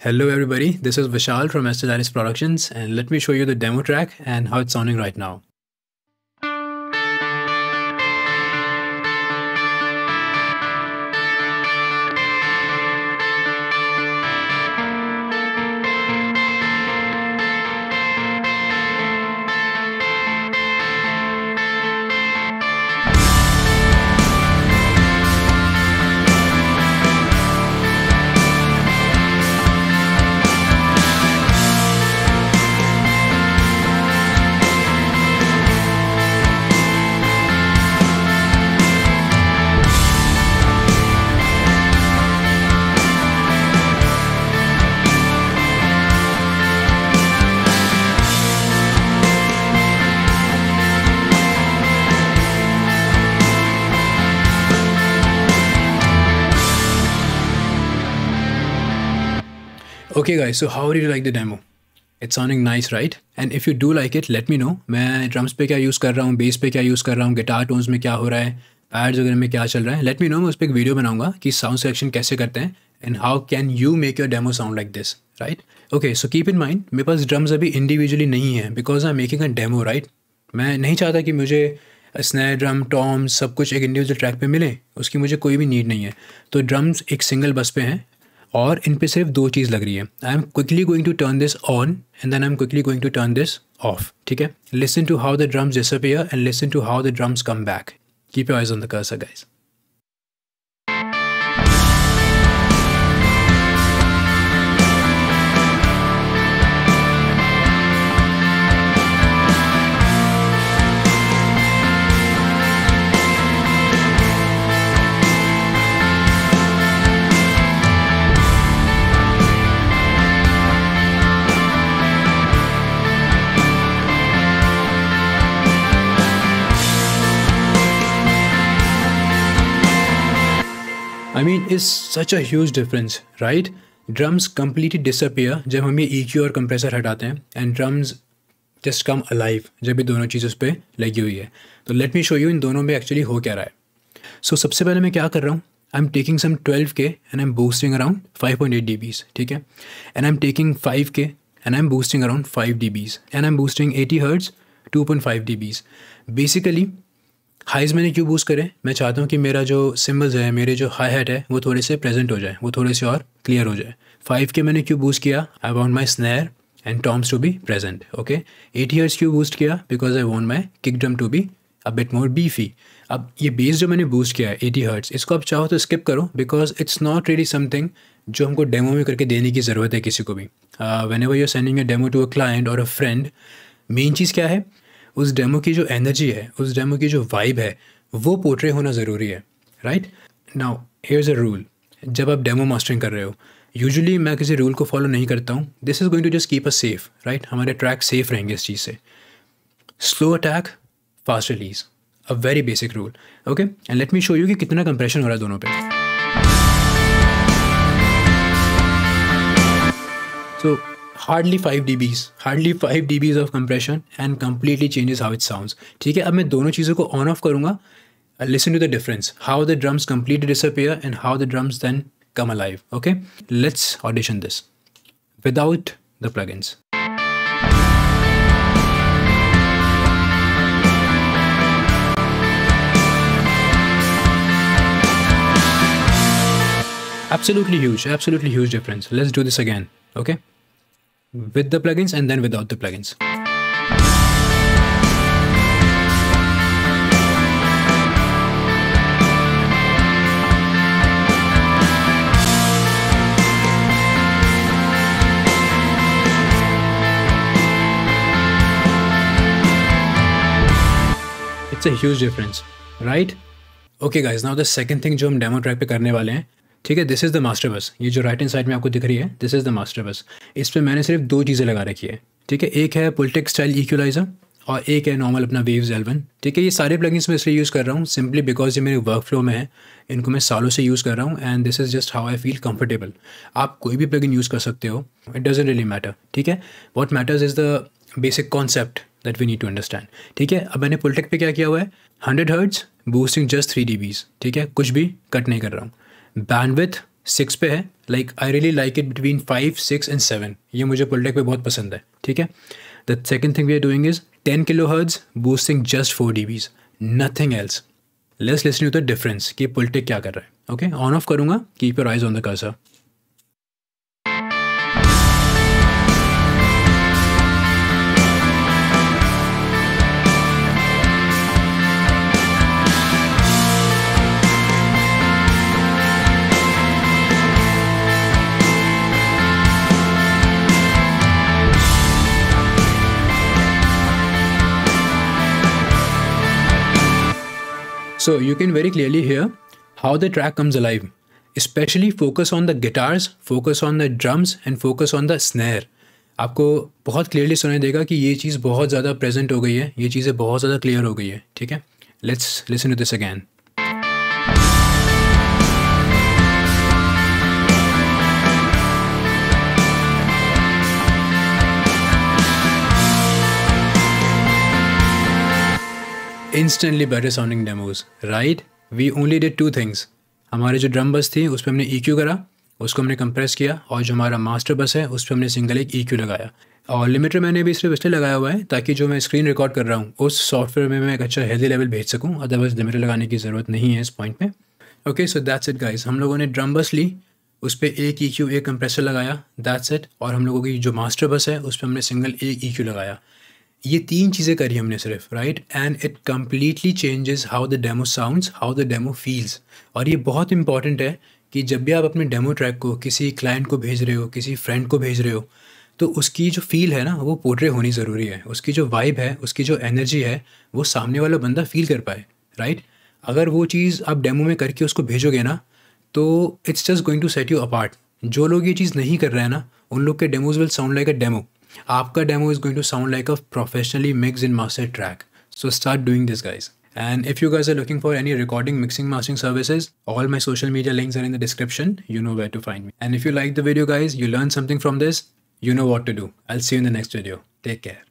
Hello everybody, this is Vishal from Estelaris Productions and let me show you the demo track and how it's sounding right now. Okay guys, so how did you like the demo? It's sounding nice, right? And if you do like it, let me know. मैं drums पे क्या use कर रहा हूँ, base पे क्या use कर रहा हूँ, गिटार टोन्स में क्या हो रहा है, पैड्स वगैरह में क्या चल रहा है. Let me know. मैं उस पर एक वीडियो बनाऊंगा कि साउंड सिलेक्शन कैसे करते हैं and how can you make your demo sound like this, right? Okay, so keep in mind मेरे पास ड्रम्स अभी इंडिविजुअली नहीं है because I am making a demo, right? मैं नहीं चाहता कि मुझे स्नैर ड्रम टॉम्स सब कुछ एक इंडिविजुअल ट्रैक पे मिले, उसकी मुझे कोई भी नीड नहीं है. तो ड्रम्स एक सिंगल बस पे हैं और इन पे सिर्फ दो चीज़ लग रही है. I am quickly going to turn this on and then I am quickly going to turn this off. ठीक है, listen to how the drums disappear and listen to how the drums come back. Keep your eyes on the cursor guys. I mean, it's such a huge difference, right? Drums completely disappear जब हम ये EQ और compressor हटाते हैं and drums just come alive जब ये दोनों चीज़ उस पर लगी हुई है. तो let me show you इन दोनों में actually हो क्या रहा है. So सबसे पहले मैं क्या कर रहा हूँ? I'm taking some 12K and I'm boosting around 5.8 dBs, ठीक है? And I'm taking 5K and I'm boosting around 5 dBs and I'm boosting 80 Hz 2.5 dBs. Basically highs मैंने क्यों बूस्ट करे? मैं चाहता हूँ कि मेरा जो सिम्बल्स है, मेरे जो हाई हैट है वो थोड़े से प्रेजेंट हो जाए, वो थोड़े से और क्लियर हो जाए. 5K मैंने क्यों बूस्ट किया? I want my snare and toms to be present. Okay, 80 hertz क्यों बूस्ट किया? Because I want my kick drum to be a bit more beefy. अब ये बेस जो मैंने बूस्ट किया है 80 हर्ट्ज, इसको आप चाहो तो स्किप करो because it's not really something जो हमको डेमो में करके देने की ज़रूरत है किसी को भी. Whenever you are sending a demo to a client और अ फ्रेंड, मेन चीज़ क्या है? उस डेमो की जो एनर्जी है, उस डेमो की जो वाइब है, वो पोर्ट्रे होना ज़रूरी है, right? Now here's a rule. जब आप डेमो मास्टरिंग कर रहे हो, यूजुअली मैं किसी रूल को फॉलो नहीं करता हूँ. This is going to just keep us safe, right? हमारे ट्रैक सेफ रहेंगे इस चीज़ से. Slow attack, fast release, a very basic rule. Okay, and let me show you कि कितना कंप्रेशन हो रहा है दोनों पे. So hardly 5 dBs of compression and completely changes how it sounds. ठीक है, अब मैं दोनों चीज़ों को ऑन ऑफ करूँगा. Listen to the difference, how the drums completely disappear and how the drums then come alive. Okay, let's audition this without the plugins. Absolutely huge difference. Let's do this again. Okay, with the plugins and then without the plugins. It's a huge difference, right? Okay guys, now the second thing जो हम demo track पे करने वाले हैं, ठीक है, this is the master बस. ये जो राइट हैंड साइड में आपको दिख रही है, दिस इज़ द मास्टर बस. इस पर मैंने सिर्फ दो चीज़ें लगा रखी है. ठीक है, एक है पुलटेक स्टाइल इक्वलाइजर और एक है नॉर्मल अपना वेव्स L1. ठीक है, ये सारे प्लगइन्स मैं इसलिए यूज़ कर रहा हूँ सिंपली बिकॉज ये मेरे वर्क फ्लो में है. इनको मैं सालों से यूज़ कर रहा हूँ and this is just how I feel comfortable. आप कोई भी प्लगइन यूज़ कर सकते हो, इट डजंट रियली मैटर. ठीक है, what matters is the basic concept that we need to understand. ठीक है, अब मैंने पुलटेक पे क्या किया हुआ है, 100 हर्ट्ज बूस्टिंग जस्ट 3 dBs. ठीक है, कुछ भी कट नहीं कर रहा हूँ. बैंडविड्थ 6 पे है, like I really like it between 5, 6 and 7, ये मुझे पुलटेक पे बहुत पसंद है, ठीक है। The second thing we are doing is 10 kHz boosting just 4 dBs, nothing else. Let's listen to the difference कि पुलटेक क्या कर रहा है। ओके, ऑन ऑफ करूँगा, keep your eyes on the cursor. So you can very clearly hear how the track comes alive. Especially focus on the guitars, focus on the drums and focus on the snare. आपको बहुत clearly सुनाई देगा कि ये चीज़ बहुत ज़्यादा present हो गई है, ये चीज़ें बहुत ज़्यादा क्लियर हो गई है, ठीक है। Let's listen to this again. Instantly better sounding demos, right? We only did 2 things. हमारे जो ड्रम बस थी उस पर हमने EQ करा, उसको हमने कंप्रेस किया, और जो हमारा मास्टर बस है उस पर हमने सिंगल एक EQ लगाया। और लिमिटर मैंने भी सिर्फ इसलिए लगाया हुआ है ताकि जो मैं स्क्रीन रिकॉर्ड कर रहा हूँ उस सॉफ्टवेयर में मैं एक अच्छा हेल्दी लेवल भेज सकूँ, अदरवाइज लिमिटर लगाने की ज़रूरत नहीं है इस पॉइंट पे। Okay, so that's it guys. हम लोगों ने ड्रम बस ली, उस पर एक EQ एक कंप्रेसर लगाया, दैट्स इट। और हम लोगों की जो मास्टर बस है उस पर हमने सिंगल एक EQ लगाया। ये 3 चीज़ें करी हमने सिर्फ, right. And it completely changes how the demo sounds, how the demo feels. और ये बहुत इंपॉर्टेंट है कि जब भी आप अपने डेमो ट्रैक को किसी क्लाइंट को भेज रहे हो, किसी फ्रेंड को भेज रहे हो, तो उसकी जो फील है ना वो पोर्ट्रे होनी ज़रूरी है। उसकी जो वाइब है, उसकी जो एनर्जी है, वो सामने वाला बंदा फील कर पाए, राइट। अगर वो चीज़ आप डेमो में करके उसको भेजोगे ना, तो it's just going to set you apart. जो लोग ये चीज़ नहीं कर रहे हैं ना, उन लोग के demos will sound like a demo. आपका demo is going to sound like a professionally mixed and mastered track. So start doing this, guys. And if you guys are looking for any recording, mixing, mastering services, all my social media links are in the description. You know where to find me. And if you like the video, guys, you learned something from this, you know what to do. I'll see you in the next video. Take care.